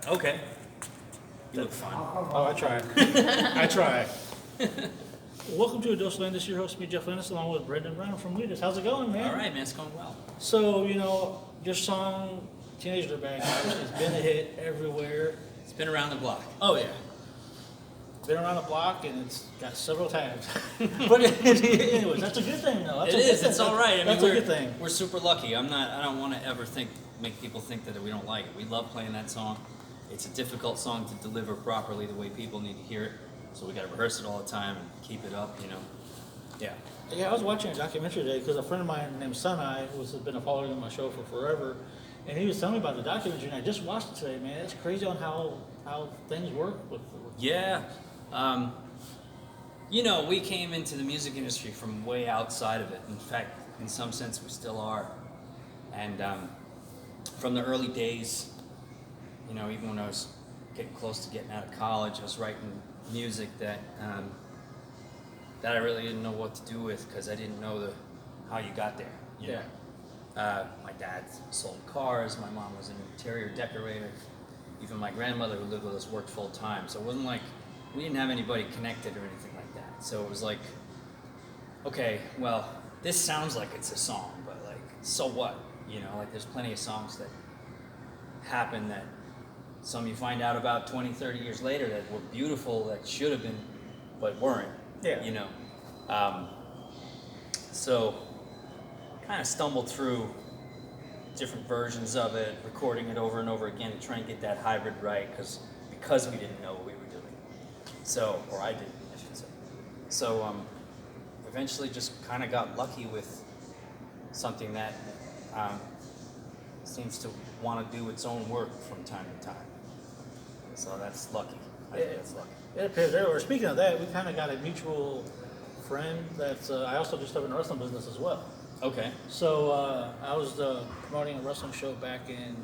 Okay. You look fine. Oh, I try. I try. Welcome to Dose Landis, your host, me, Jeff Landis, along with Brendan Brown from Wheatus. How's it going, man? All right, man. It's going well. So, your song, Teenager Bag, has been a hit everywhere. It's been around the block. Oh, yeah. Been around the block, and it's got several tags. But anyways, that's a good thing, though. That's It is. It's all right. I mean, that's a good thing. We're super lucky. I don't want to ever make people think that we don't like it. We love playing that song. It's a difficult song to deliver properly the way people need to hear it. So we got to rehearse it all the time and keep it up, Yeah. Yeah, I was watching a documentary today because a friend of mine named Sunai has been a follower of my show for forever, and he was telling me about the documentary, and I just watched it today, man. It's crazy on how things work with Yeah. We came into the music industry from way outside of it. In fact, in some sense, we still are. And from the early days, even when I was getting close to getting out of college, I was writing music that I really didn't know what to do with because I didn't know how you got there. You know? My dad sold cars. My mom was an interior decorator. Even my grandmother who lived with us worked full time. So it wasn't like we didn't have anybody connected or anything like that. So it was like, okay, well, this sounds like it's a song, but like, so what? There's plenty of songs that happen that some you find out about 20, 30 years later that were beautiful, that should have been, but weren't. Yeah. So kind of stumbled through different versions of it, recording it over and over again to try and get that hybrid right because we didn't know what we were doing. So, or I didn't, I should say. So eventually just kind of got lucky with something that seems to want to do its own work from time to time. So that's lucky. I think that's lucky. It appears there. Speaking of that, we kind of got a mutual friend that's, I also do stuff in the wrestling business as well. Okay. So I was promoting a wrestling show back in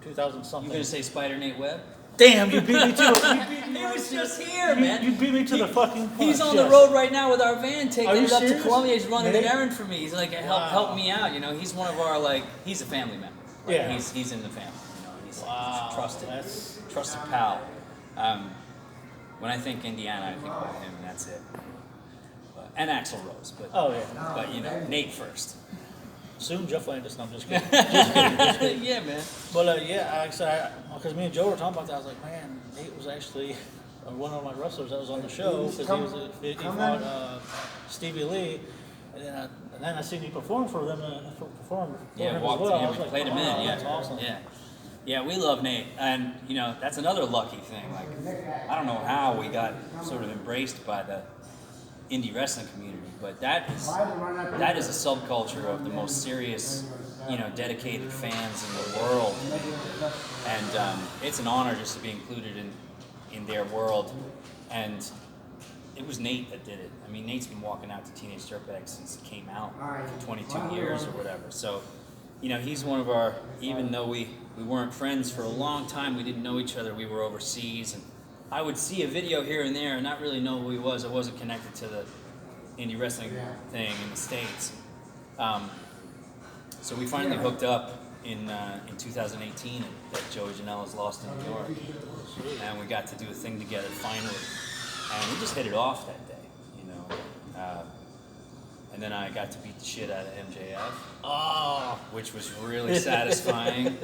2000 something. You gonna say Spider Nate Webb? Damn, you beat me to it. He was just here, man. You beat me to the fucking punch. He's on the road right now with our van, taking it up serious? to Columbia. He's running Man. an errand for me. He's like, help me out. He's one of our he's a family member. Yeah. He's in the family. He's Wow. trusted pal. When I think Indiana, I think about him, and that's it. And Axl Rose, but Oh yeah. but Nate first. Soon Jeff Landis. No, I'm just kidding. Just kidding. Yeah, man. But because me and Joe were talking about that, I was like, man, Nate was actually one of my wrestlers that was on the show because he fought Stevie Lee, and then I seen you perform for them. Perform for him as Walked well. in, I was we like, played him wow, in. Yeah, that's awesome. Yeah, we love Nate, and that's another lucky thing. Like, I don't know how we got sort of embraced by the indie wrestling community, but that is a subculture of the most serious, dedicated fans in the world, and it's an honor just to be included in their world. And it was Nate that did it. I mean, Nate's been walking out to Teenage Dirtbag since it came out for 22 years or whatever. So, he's one of our. Even though we weren't friends for a long time, we didn't know each other. We were overseas, and I would see a video here and there and not really know who he was. I wasn't connected to the indie wrestling thing in the States. So we finally hooked up in 2018 at Joey Janela's Lost in New York. And we got to do a thing together finally. And we just hit it off that day, and then I got to beat the shit out of MJF, which was really satisfying.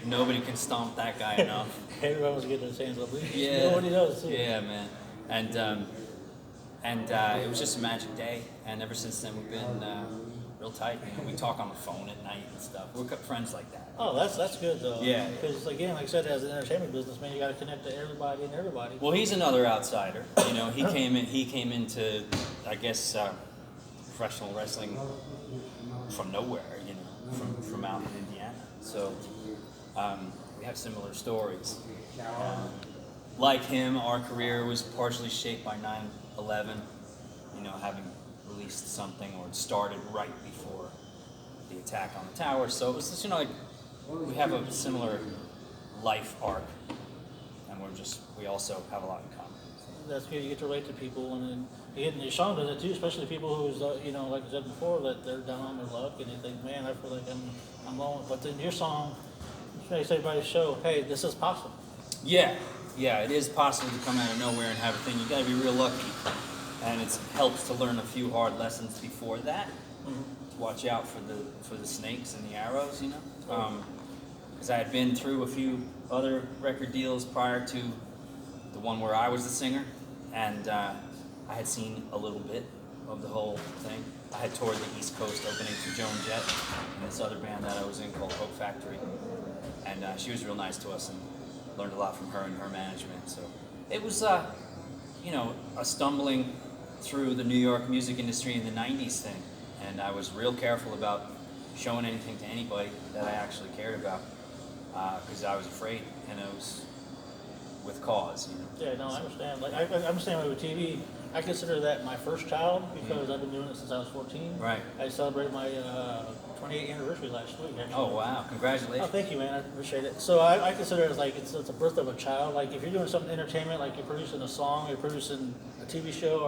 Nobody can stomp that guy enough. Everyone was getting his hands up. Yeah. You know what he does too. Yeah, man. And it was just a magic day. And ever since then, we've been real tight. We talk on the phone at night and stuff. We're friends like that. Oh, that's good though. Yeah. Because again, like I said, as an entertainment business, man, you got to connect to everybody and everybody. Well, he's another outsider. He came into, I guess, professional wrestling from nowhere. From out in Indiana. So we have similar stories. Like him, our career was partially shaped by 9/11. Having released something or started right before the attack on the tower. So it was just, we have a similar life arc, and we also have a lot in common. That's good. You get to relate to people, and then again, your song does it too, especially people who's like I said before, that they're down on their luck and they think, man, I feel like I'm alone. But then your song makes everybody show, hey, this is possible. Yeah, it is possible to come out of nowhere and have a thing. You got to be real lucky, and it helps to learn a few hard lessons before that. To watch out for the snakes and the arrows, you know. Because I had been through a few other record deals prior to the one where I was the singer, and I had seen a little bit of the whole thing. I had toured the East Coast opening for Joan Jett and this other band that I was in called Hope Factory, and she was real nice to us and learned a lot from her and her management. So it was, you know, a stumbling through the New York music industry in the '90s thing, and I was real careful about showing anything to anybody that I actually cared about, because I was afraid, and it was with cause, you know. Yeah, no, I understand. Like, I understand with TV, I consider that my first child because I've been doing it since I was 14. Right. I celebrated my 28th anniversary last week, actually. Oh, wow. Oh, Congratulations. thank you, man. I appreciate it. So I consider it as like it's a birth of a child. Like if you're doing something entertainment, like you're producing a song, you're producing a TV show,